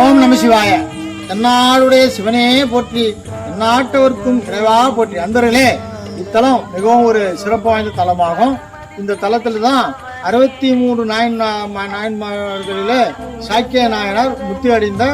ஓம் நம சிவாய. தென்னாடுடைய சிவனே போற்றி, எந்நாட்டவர்க்கும் இறைவா போற்றி. அன்பர்களே, இத்தலம் மிகவும் ஒரு சிறப்பு வாய்ந்த தலமாகும். இந்த தலத்துல தான் 63 நாயன்மார்களிலே சாக்கிய நாயனார் முத்தி அடைந்த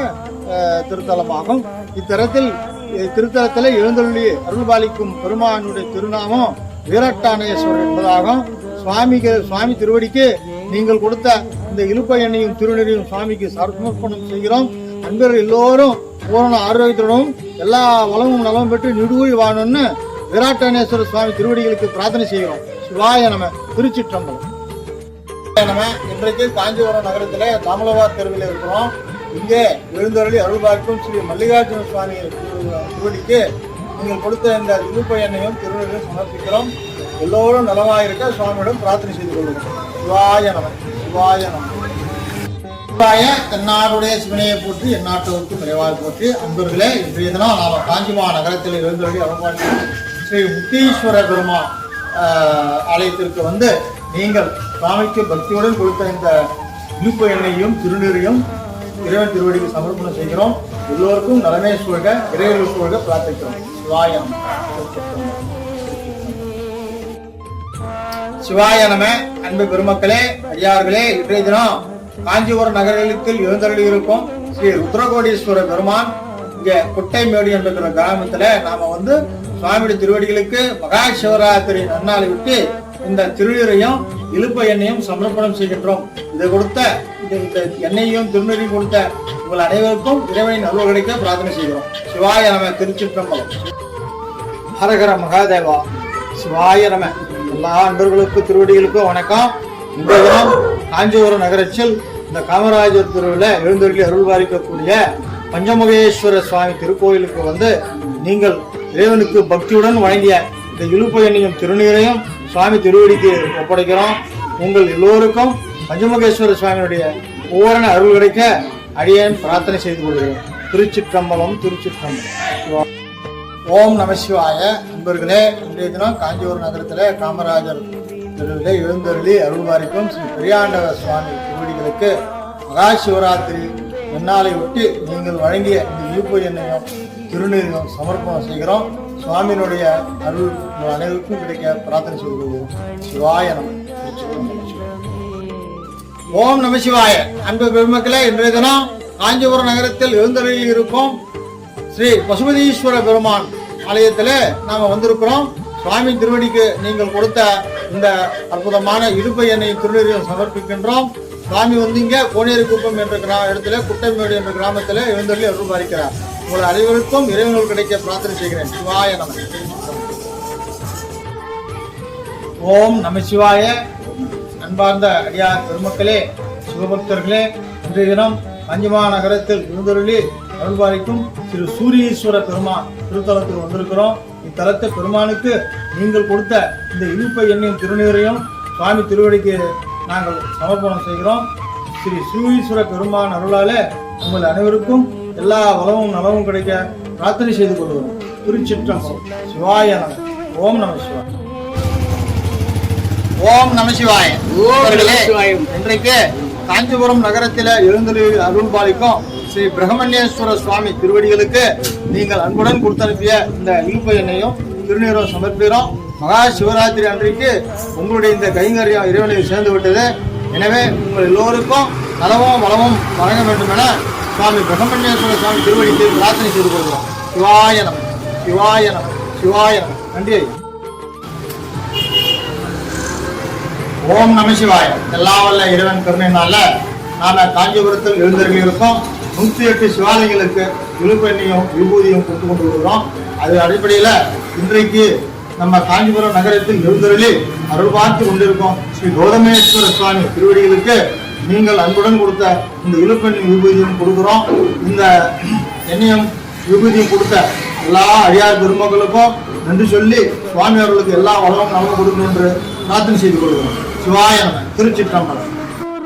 திருத்தலமாகும். திருத்தலத்தில் எழுந்தருளி அருள்பாலிக்கும் பெருமானுடைய திருநாமம் வீரட்டானேஸ்வரர் என்பதாகும். சுவாமி திருவடிக்கு நீங்கள் கொடுத்த இந்த இலுப்பை எண்ணெயும் திருநெறியும் சுவாமிக்கு சமர்ப்பணம் செய்கிறோம். அன்பர்கள் எல்லோரும் பூரண ஆரோக்கியத்துடனும் எல்லா வளமும் நலமும் பெற்று நிடுவுழி வாழணும்னு வீரட்டானேஸ்வரர் சுவாமி திருவடிகளுக்கு பிரார்த்தனை செய்கிறோம். சிவாய நம. திருச்சிற்றம்பலம். இன்றைக்கு காஞ்சிபுரம் நகரத்திலே தாமலவார் தெருவில் இருக்கிறோம். இங்கே எழுந்தருளி அருள்பார்க்கும் ஸ்ரீ மல்லிகார்ஜுன சுவாமி திருவடிக்கு நீங்கள் கொடுத்த இந்த இலுப்பை எண்ணெயும் திருநெறியும் சமர்ப்பிக்கிறோம். எல்லோரும் நலமாயிருக்க சுவாமியிடம் பிரார்த்தனை செய்து கொள்கிறோம். சிவாய நம. சிவாய நம. சிவாய. தென்னாடுடைய சிவனையை போற்றி, எந்நாட்டவருக்கு விரைவாக போற்றி. அன்பர்களே, இன்றைய தினம் நாம் காஞ்சிமா நகரத்தில் எழுந்தருளி அருள்பார்க்கும் ஸ்ரீ முத்தீஸ்வர பெருமான் ஆலயத்திற்கு வந்து நீங்கள் சுவாமிக்கு பக்தியுடன் கொடுத்த இந்த இலுப்பை எண்ணெயையும் திருநீரையும் இறைவன் திருவடிக்கு சமர்ப்பணம் செய்கிறோம். எல்லோருக்கும் நலமே சூழ்க, இறைவர்கள் சூழ்க பிரார்த்திக்கிறோம். சிவாய நம. சிவாய நம. அன்பு பெருமக்களே, அடியார்களே, இன்றைய தினம் காஞ்சிபுரம் நகரத்தில் எழுந்தருளி இருக்கும் ஸ்ரீ ருத்ரகோடீஸ்வர பெருமான் இங்க குட்டைமேடு என்ற கிராமத்துல நாம வந்து சுவாமியுடைய திருவடிகளுக்கு மகா சிவராத்திரி நன்னாளை விட்டு இந்த திருநீரையும் இலுப்பை எண்ணெயும் சமர்ப்பணம் செய்கின்றோம். இதை கொடுத்த இந்த எண்ணெயையும் திருநீரையும் கொடுத்த உங்கள் அனைவருக்கும் இறைவனின் அருள் கிடைக்க பிரார்த்தனை செய்கிறோம். சிவாய நம. திருச்சிற்றம்பலம். ஹரஹர மகாதேவா. சிவாய நம. எல்லா அன்பர்களுக்கும் திருவடிகளுக்கும் வணக்கம். இந்த தினம் காஞ்சிபுரம் நகரத்தில் இந்த காமராஜர் தெருவில் எழுந்தருளி அருள்பாலிக்கக்கூடிய பஞ்சமுகேஸ்வர சுவாமி திருக்கோயிலுக்கு வந்து நீங்கள் இறைவனுக்கு பக்தியுடன் வழங்கிய இந்த இலுப்பை எண்ணெயும் திருநீரையும் சுவாமி திருவடிக்கு ஒப்படைக்கிறோம். உங்கள் எல்லோருக்கும் பஞ்சமுகேஸ்வர சுவாமியுடைய பூரண அருள் கிடைக்க அடியேன் பிரார்த்தனை செய்து கொள்கிறேன். திருச்சிற்றம்பலம். திருச்சிற்றம்பலம். ஓம் நம சிவாய. நண்பர்களே, இன்றைய தினம் காஞ்சிபுரம் நகரத்தில் காமராஜர் தெருவிலே எழுந்தருளி அருள்பாலிக்கும் ஸ்ரீ பெரியாண்டவர் சுவாமி திருவடிகளுக்கு மகா சிவராத்திரி நன்னாளை ஒட்டி நீங்கள் வழங்கிய இந்த இலுப்பை எண்ணெயும் திருநீரையும் சமர்ப்பணம் செய்கிறோம். சுவாமியினுடைய அருள் அனைவருக்கும் கிடைக்க பிரார்த்தனை செய்து கொள்கிறோம். சிவாய நம. ஓம் நம சிவாய. அன்பு பெருமக்களே, இன்றைய தினம் காஞ்சிபுரம் நகரத்தில் எழுந்தருளி இருக்கும் ஸ்ரீ பசுபதீஸ்வர பெருமான் ஆலயத்திலே நாம வந்திருக்கிறோம். சுவாமி திருவடிக்கு நீங்கள் கொடுத்த இந்த அற்புதமான இலுப்பை எண்ணெய் திருநீரையும் சமர்ப்பிக்கின்றோம். சுவாமி வந்து இங்க கோனேரிக்குப்பம் என்ற இடத்துல குட்டைமேடு என்ற கிராமத்தில் எழுந்தருளி அருள் பாலிக்கிறார். உங்கள் அனைவருக்கும் இறைவனுள் கிடைக்க பிரார்த்தனை செய்கிறேன். சிவாய நம. ஓம் நம சிவாய. அன்பார்ந்த அடியார் பெருமக்களே, சிவபக்தர்களே, இன்றைய தினம் காஞ்சிமா நகரத்தில் எழுந்தருளி அருள்பாலிக்கும் திரு சூரியீஸ்வர பெருமான் திருத்தலத்தில் வந்திருக்கிறோம். இத்தலத்தை பெருமானுக்கு நீங்கள் கொடுத்த இந்த இலுப்பை எண்ணெயும் திருநீரையும் சுவாமி திருவடிக்கு நாங்கள் சமர்ப்பணம் செய்கிறோம். ஸ்ரீ சூரியீஸ்வர பெருமான் அருளாலே உங்கள் அனைவருக்கும் எல்லா வளமும் நலமும் கிடைக்க பிரார்த்தனை செய்து கொள்வோம். திருச்சிற்றம்பலம். சிவாய நம. ஓம் நம சிவாய. ஓம் நம சிவாய. இன்றைக்கு காஞ்சிபுரம் நகரத்தில் எழுந்தருளி அருள்பாலிக்கும் ஸ்ரீ பிரகமண்யேஸ்வர சுவாமி திருவடிகளுக்கு நீங்கள் அன்புடன் கொடுத்தனுப்பிய இந்த இலுப்பை எண்ணெயும் திருநீரும் சமர்ப்பிக்கிறோம். மகா சிவராத்திரி அன்றைக்கு உங்களுடைய இந்த கைங்கரியம் இறைவனை சேர்ந்து விட்டது. எனவே உங்கள் எல்லோருக்கும் நலமும் வளமும் வழங்க வேண்டும் என சுவாமி பிரகமண்யேஸ்வர சுவாமி திருவடிக்கு பிரார்த்தனை செய்து கொள்கிறோம். சிவாய நம. சிவாய நம. சிவாய நம. நன்றி. ஓம் நம சிவாய. எல்லா வல்ல இறைவன் கருணையினால நாம காஞ்சிபுரத்தில் எழுந்தருளி இருக்கோம். 108 சிவாலயங்களுக்கு இலுப்பை எண்ணெயும் விபூதியும் கொடுத்து கொண்டு வருகிறோம். அது அடிப்படையில் இன்றைக்கு நம்ம காஞ்சிபுரம் நகரத்தில் எழுந்தருளி அருள் பார்த்து கொண்டிருக்கோம் ஸ்ரீ கௌதமேஸ்வர சுவாமி திருவடிகளுக்கு நீங்கள் அன்புடன் கொடுத்த இந்த இலுப்பை எண்ணெய் விபூதியும் கொடுக்கிறோம். இந்த எண்ணெயும் விபூதியும் கொடுத்த எல்லா அடியார் பெருமக்களுக்கும் நன்றி சொல்லி சுவாமி அவர்களுக்கு எல்லா வளமும் நலமும் கொடுக்கணும் என்று பிரார்த்தனை செய்து கொள்கிறோம். சிவாய நம. திருச்சிற்றம்பலம்.